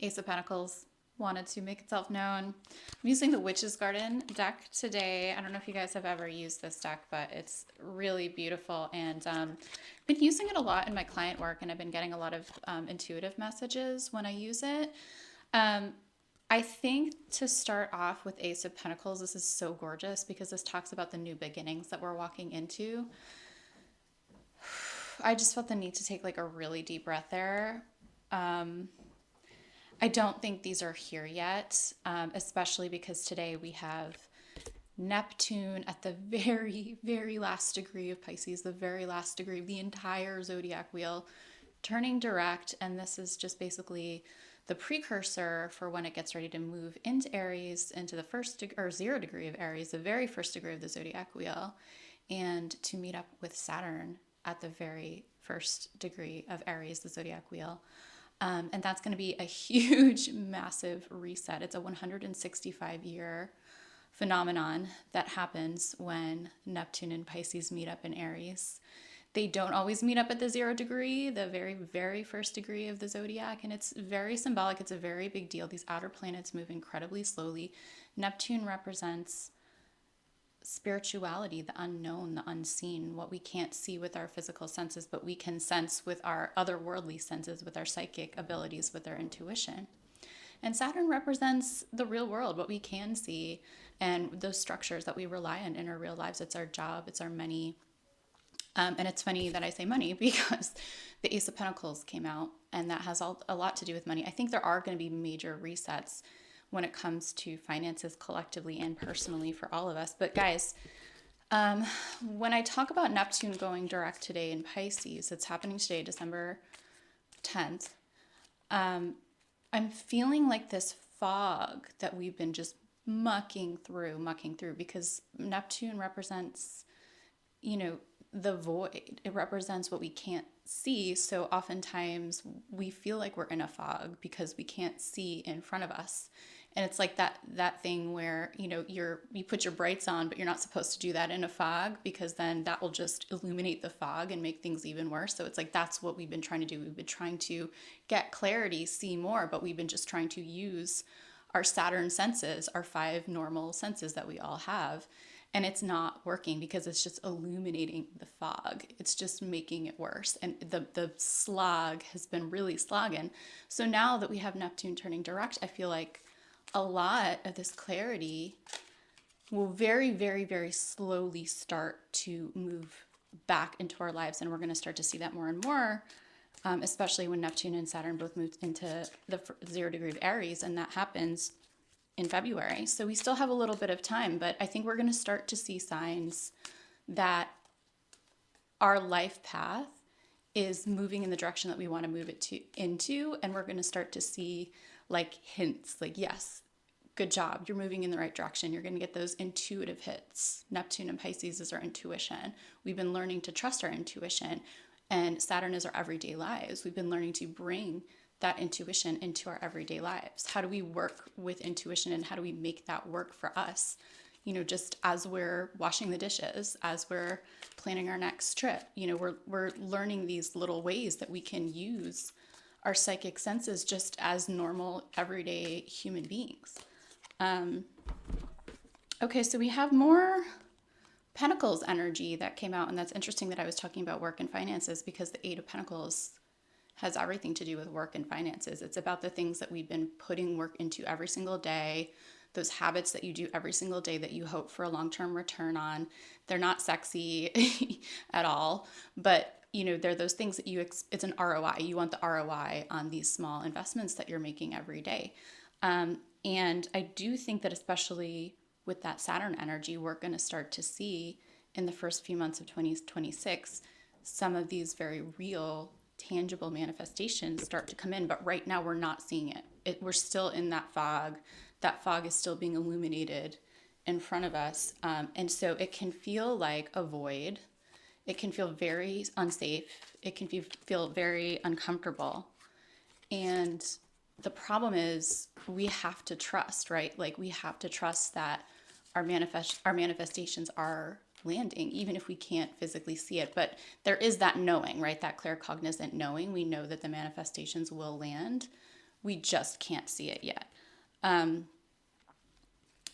Ace of Pentacles wanted to make itself known. I'm using the Witch's Garden deck today. I don't know if you guys have ever used this deck, but it's really beautiful. And I've been using it a lot in my client work, and I've been getting a lot of intuitive messages when I use it. I think to start off with Ace of Pentacles, this is so gorgeous because this talks about the new beginnings that we're walking into. I just felt the need to take like a really deep breath there. I don't think these are here yet, especially because today we have Neptune at the very, very last degree of Pisces, the very last degree of the entire zodiac wheel, turning direct. And this is just basically the precursor for when it gets ready to move into Aries, into the first or 0 degree of Aries, the very first degree of the zodiac wheel, and to meet up with Saturn at the very first degree of Aries, the zodiac wheel. And that's going to be a huge, massive reset. It's a 165-year phenomenon that happens when Neptune and Pisces meet up in Aries. They don't always meet up at the 0 degree, the very, very first degree of the zodiac, and it's very symbolic. It's a very big deal. These outer planets move incredibly slowly. Neptune represents spirituality, the unknown, the unseen, what we can't see with our physical senses, but we can sense with our otherworldly senses, with our psychic abilities, with our intuition. And Saturn represents the real world, what we can see, and those structures that we rely on in our real lives. It's our job, it's our money. And it's funny that I say money because the Ace of Pentacles came out, and that has a lot to do with money. I think there are going to be major resets when it comes to finances collectively and personally for all of us. But guys, when I talk about Neptune going direct today in Pisces, it's happening today, December 10th. I'm feeling like this fog that we've been just mucking through because Neptune represents, the void. It represents what we can't see. So oftentimes we feel like we're in a fog because we can't see in front of us. And it's like that thing where, you put your brights on, but you're not supposed to do that in a fog because then that will just illuminate the fog and make things even worse. So it's like that's what we've been trying to do. We've been trying to get clarity, see more, but we've been just trying to use our Saturn senses, our 5 normal senses that we all have. And it's not working because it's just illuminating the fog. It's just making it worse. And the slog has been really slogging. So now that we have Neptune turning direct, I feel like a lot of this clarity will very, very, very slowly start to move back into our lives. And we're going to start to see that more and more, especially when Neptune and Saturn both move into the 0 degree of Aries. And that happens in February. So we still have a little bit of time, but I think we're going to start to see signs that our life path is moving in the direction that we want to move it into. And we're going to start to see like hints like, yes, good job. You're moving in the right direction. You're going to get those intuitive hits. Neptune and Pisces is our intuition. We've been learning to trust our intuition, and Saturn is our everyday lives. We've been learning to bring that intuition into our everyday lives. How do we work with intuition, and how do we make that work for us? Just as we're washing the dishes, as we're planning our next trip, we're learning these little ways that we can use our psychic senses just as normal, everyday human beings. Okay, so we have more Pentacles energy that came out, and that's interesting that I was talking about work and finances because the 8 of Pentacles has everything to do with work and finances. It's about the things that we've been putting work into every single day, those habits that you do every single day that you hope for a long-term return on. They're not sexy at all, but they're those things that it's an ROI. You want the ROI on these small investments that you're making every day. And I do think that especially with that Saturn energy, we're going to start to see in the first few months of 2026, some of these very real, tangible manifestations start to come in. But right now we're not seeing it. We're still in that fog. That fog is still being illuminated in front of us. And so it can feel like a void. It can feel very unsafe. It can feel very uncomfortable. And the problem is we have to trust, right? Like we have to trust that our manifestations are landing, even if we can't physically see it. But there is that knowing, right? That claircognizant knowing. We know that the manifestations will land We just can't see it yet.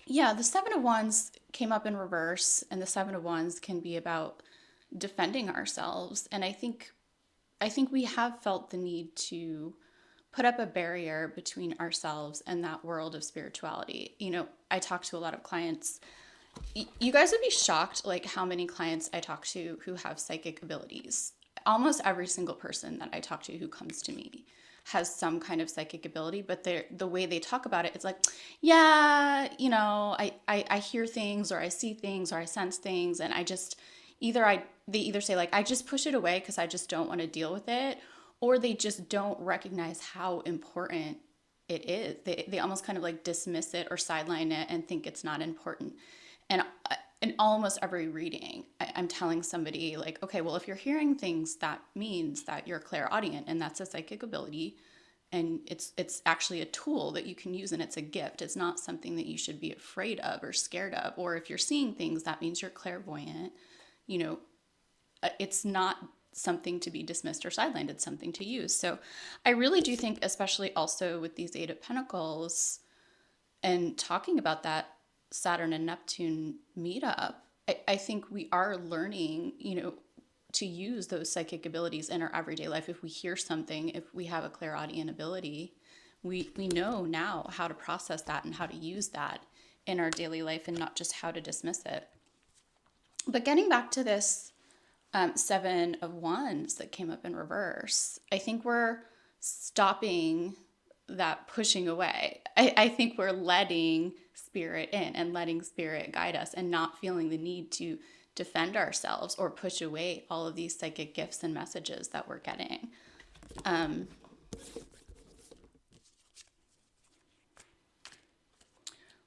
Yeah, the Seven of Wands came up in reverse, and the Seven of Wands can be about defending ourselves. And I think we have felt the need to put up a barrier between ourselves and that world of spirituality. I talk to a lot of clients. You guys would be shocked, like how many clients I talk to who have psychic abilities. Almost every single person that I talk to who comes to me has some kind of psychic ability, but the way they talk about it, it's like, yeah, I hear things, or I see things, or I sense things, and they either say like, I just push it away because I just don't want to deal with it, or they just don't recognize how important it is. They almost kind of like dismiss it or sideline it and think it's not important. And in almost every reading, I'm telling somebody like, okay, well, if you're hearing things, that means that you're clairaudient, and that's a psychic ability, and it's actually a tool that you can use, and it's a gift. It's not something that you should be afraid of or scared of. Or if you're seeing things, that means you're clairvoyant. It's not something to be dismissed or sidelined. It's something to use. So I really do think, especially also with these Eight of Pentacles and talking about that Saturn and Neptune meetup, I think we are learning, to use those psychic abilities in our everyday life. If we hear something, if we have a clairaudient ability, we know now how to process that and how to use that in our daily life, and not just how to dismiss it. But getting back to this Seven of Wands that came up in reverse, I think we're stopping that pushing away. I think we're letting spirit in and letting spirit guide us, and not feeling the need to defend ourselves or push away all of these psychic gifts and messages that we're getting.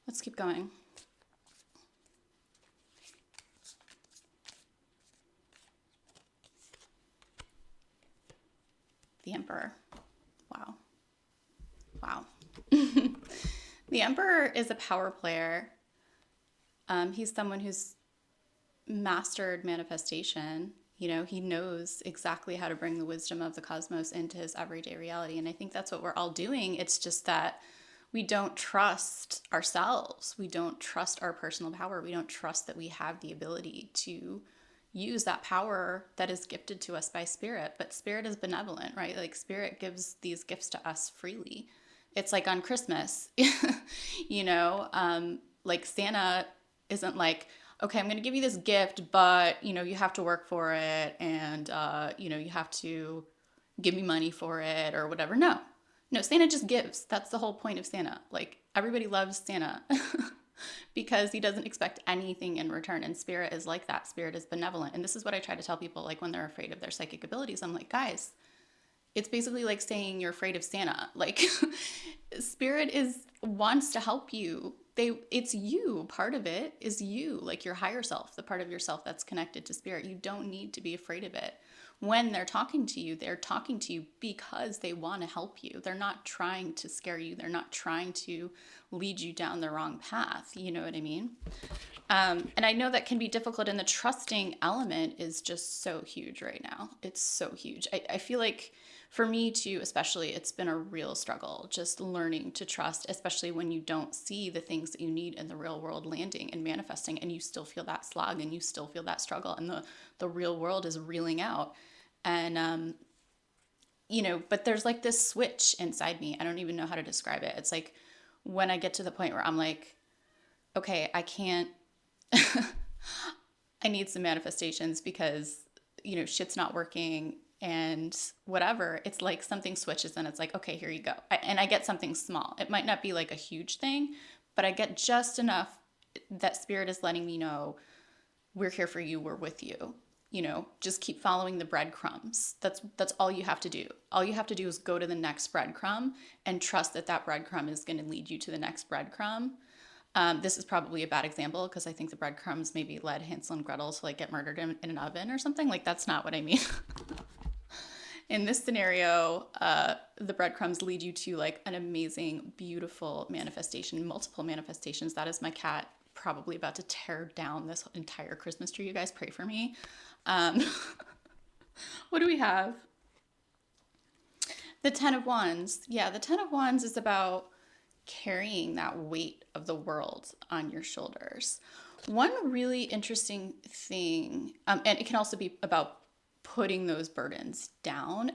Let's keep going. The Emperor. Wow. Wow. The Emperor is a power player. He's someone who's mastered manifestation. He knows exactly how to bring the wisdom of the cosmos into his everyday reality. And I think that's what we're all doing. It's just that we don't trust ourselves. We don't trust our personal power. We don't trust that we have the ability to use that power that is gifted to us by spirit. But spirit is benevolent, right? Like spirit gives these gifts to us freely. It's like on Christmas, like Santa isn't like, okay, I'm going to give you this gift, but, you have to work for it, and, you have to give me money for it or whatever. No, Santa just gives. That's the whole point of Santa. Like, everybody loves Santa because he doesn't expect anything in return. And spirit is like that. Spirit is benevolent. And this is what I try to tell people, like when they're afraid of their psychic abilities. I'm like, guys, it's basically like saying you're afraid of Santa. Like spirit wants to help you. It's you. Part of it is you, like your higher self, the part of yourself that's connected to spirit. You don't need to be afraid of it. When they're talking to you because they want to help you. They're not trying to scare you. They're not trying to lead you down the wrong path. You know what I mean? And I know that can be difficult, and the trusting element is just so huge right now. It's so huge. I feel like for me too, especially, it's been a real struggle just learning to trust, especially when you don't see the things that you need in the real world landing and manifesting, and you still feel that slog and you still feel that struggle, and the real world is reeling out. And, but there's like this switch inside me. I don't even know how to describe it. It's like when I get to the point where I'm like, okay, I can't, I need some manifestations because, shit's not working and whatever. It's like something switches and it's like, okay, here you go. And I get something small. It might not be like a huge thing, but I get just enough that spirit is letting me know we're here for you. We're with you. Just keep following the breadcrumbs. That's all you have to do. All you have to do is go to the next breadcrumb and trust that that breadcrumb is going to lead you to the next breadcrumb. This is probably a bad example because I think the breadcrumbs maybe led Hansel and Gretel to like get murdered in an oven or something. Like that's not what I mean. In this scenario, the breadcrumbs lead you to like an amazing, beautiful manifestation, multiple manifestations. That is my cat probably about to tear down this entire Christmas tree. You guys pray for me. What do we have? The Ten of Wands. Yeah, the Ten of Wands is about carrying that weight of the world on your shoulders. One really interesting thing, and it can also be about putting those burdens down.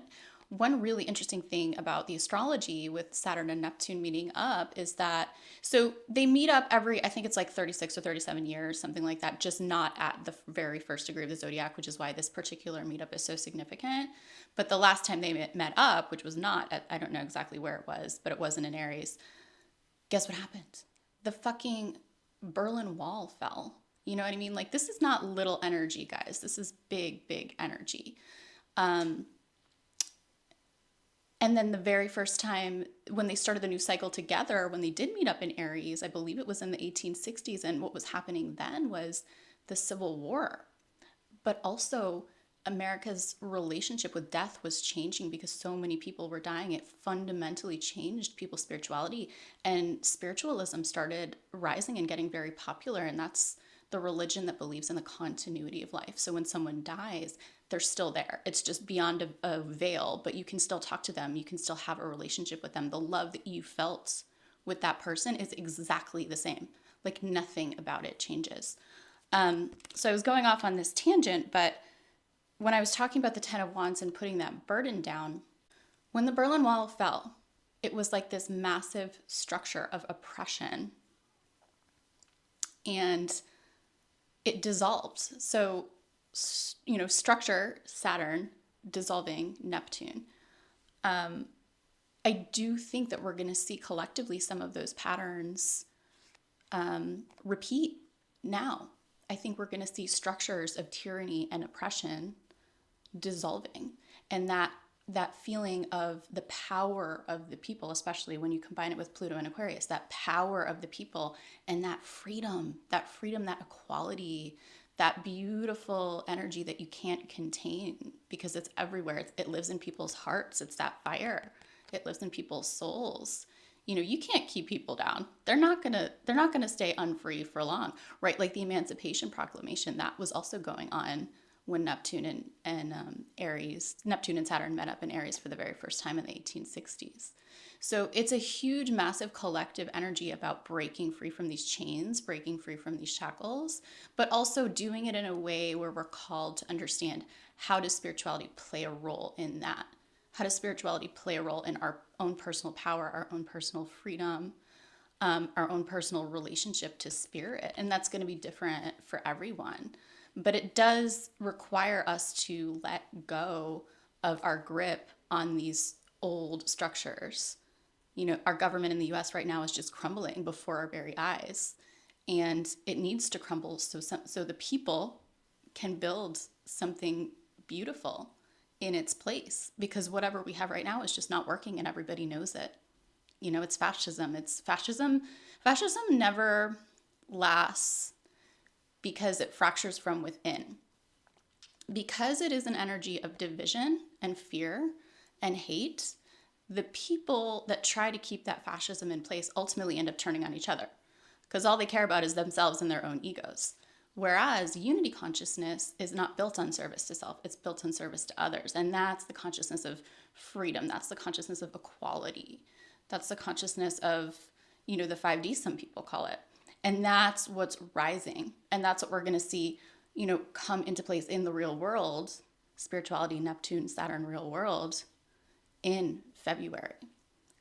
One really interesting thing about the astrology with Saturn and Neptune meeting up is that, so they meet up every, I think it's like 36 or 37 years, something like that, just not at the very first degree of the zodiac, which is why this particular meetup is so significant. But the last time they met up, which was not at, I don't know exactly where it was, but it wasn't in Aries. Guess what happened? The fucking Berlin Wall fell. You know what I mean? Like, this is not little energy, guys. This is big, big energy. Um, and then the very first time when they started the new cycle together, when they did meet up in Aries, I believe it was in the 1860s. And what was happening then was the Civil War. But also, America's relationship with death was changing because so many people were dying. It fundamentally changed people's spirituality, and spiritualism started rising and getting very popular. And that's the religion that believes in the continuity of life. So when someone dies, they're still there. It's just beyond a veil, but you can still talk to them. You can still have a relationship with them. The love that you felt with that person is exactly the same. Like, nothing about it changes. So I was going off on this tangent, but when I was talking about the Ten of Wands and putting that burden down, when the Berlin Wall fell, it was like this massive structure of oppression, and it dissolved. So, you know, structure, Saturn, dissolving, Neptune. I do think that we're going to see collectively some of those patterns repeat now. I think we're going to see structures of tyranny and oppression dissolving, and that feeling of the power of the people, especially when you combine it with Pluto and Aquarius, that power of the people and that freedom, that equality, that beautiful energy that you can't contain because it's everywhere. It lives in people's hearts. It's that fire. It lives in people's souls. You know, you can't keep people down. They're not gonna stay unfree for long, right? Like the Emancipation Proclamation, that was also going on when Neptune and Aries, Neptune and Saturn met up in Aries for the very first time in the 1860s. So it's a huge, massive collective energy about breaking free from these chains, breaking free from these shackles, but also doing it in a way where we're called to understand, how does spirituality play a role in that? How does spirituality play a role in our own personal power, our own personal freedom, our own personal relationship to spirit? And that's going to be different for everyone. But it does require us to let go of our grip on these old structures. You know, our government in the US right now is just crumbling before our very eyes. And it needs to crumble so the people can build something beautiful in its place, because whatever we have right now is just not working and everybody knows it. You know, it's fascism. Fascism never lasts because it fractures from within. Because it is an energy of division and fear and hate, the people that try to keep that fascism in place ultimately end up turning on each other, because all they care about is themselves and their own egos. Whereas unity consciousness is not built on service to self, it's built on service to others. And that's the consciousness of freedom. That's the consciousness of equality. That's the consciousness of, you know, the 5D, some people call it. And that's what's rising. And that's what we're going to see, you know, come into place in the real world, spirituality, Neptune, Saturn, real world, in February.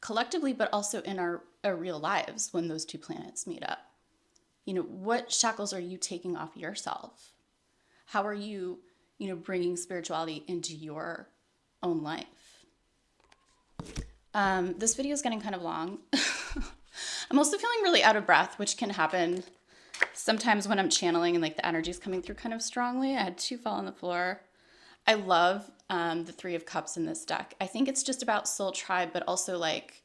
Collectively, but also in our real lives when those two planets meet up. You know, what shackles are you taking off yourself? How are you, you know, bringing spirituality into your own life? This video is getting kind of long. I'm also feeling really out of breath, which can happen sometimes when I'm channeling and like the energy is coming through kind of strongly. I had 2 fall on the floor. I love the 3 of Cups in this deck. I think it's just about soul tribe, but also like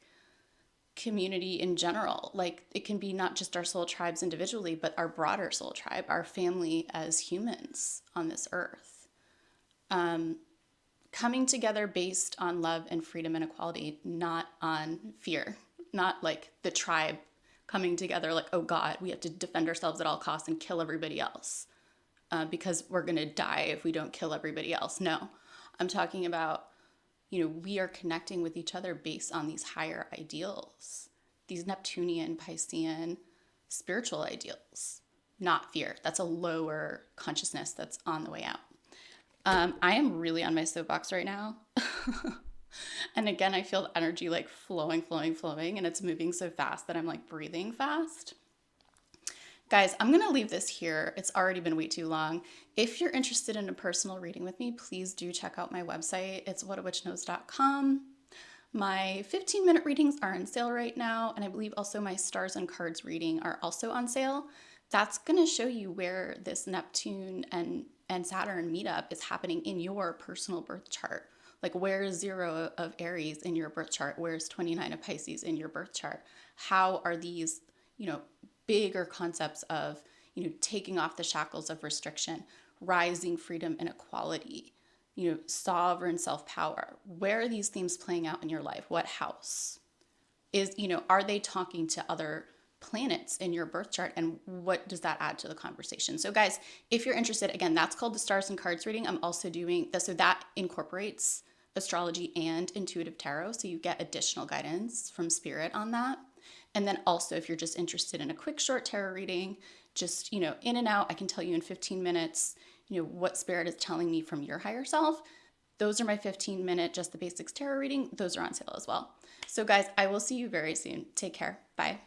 community in general. Like, it can be not just our soul tribes individually, but our broader soul tribe, our family as humans on this earth. Coming together based on love and freedom and equality, not on fear. Not like the tribe coming together like, oh God, we have to defend ourselves at all costs and kill everybody else because we're going to die if we don't kill everybody else. No, I'm talking about we are connecting with each other based on these higher ideals, these Neptunian, Piscean spiritual ideals, not fear. That's a lower consciousness that's on the way out. I am really on my soapbox right now. And again, I feel the energy like flowing, flowing, flowing, and it's moving so fast that I'm like breathing fast. Guys, I'm going to leave this here. It's already been way too long. If you're interested in a personal reading with me, please do check out my website. It's whatawitchknows.com. My 15-minute readings are on sale right now, and I believe also my stars and cards reading are also on sale. That's going to show you where this Neptune and Saturn meetup is happening in your personal birth chart. Like, where's 0 of Aries in your birth chart? Where's 29 of Pisces in your birth chart? How are these, bigger concepts of, taking off the shackles of restriction, rising freedom and equality, sovereign self-power? Where are these themes playing out in your life? What house is, are they talking to other planets in your birth chart, and what does that add to the conversation? So guys, if you're interested, again, that's called the stars and cards reading. I'm also doing that, so that incorporates astrology and intuitive tarot, so you get additional guidance from spirit on that. And then also, if you're just interested in a quick short tarot reading, just in and out, I can tell you in 15 minutes what spirit is telling me from your higher self. Those are my 15-minute just the basics tarot reading. Those are on sale as well. So guys, I will see you very soon. Take care. Bye.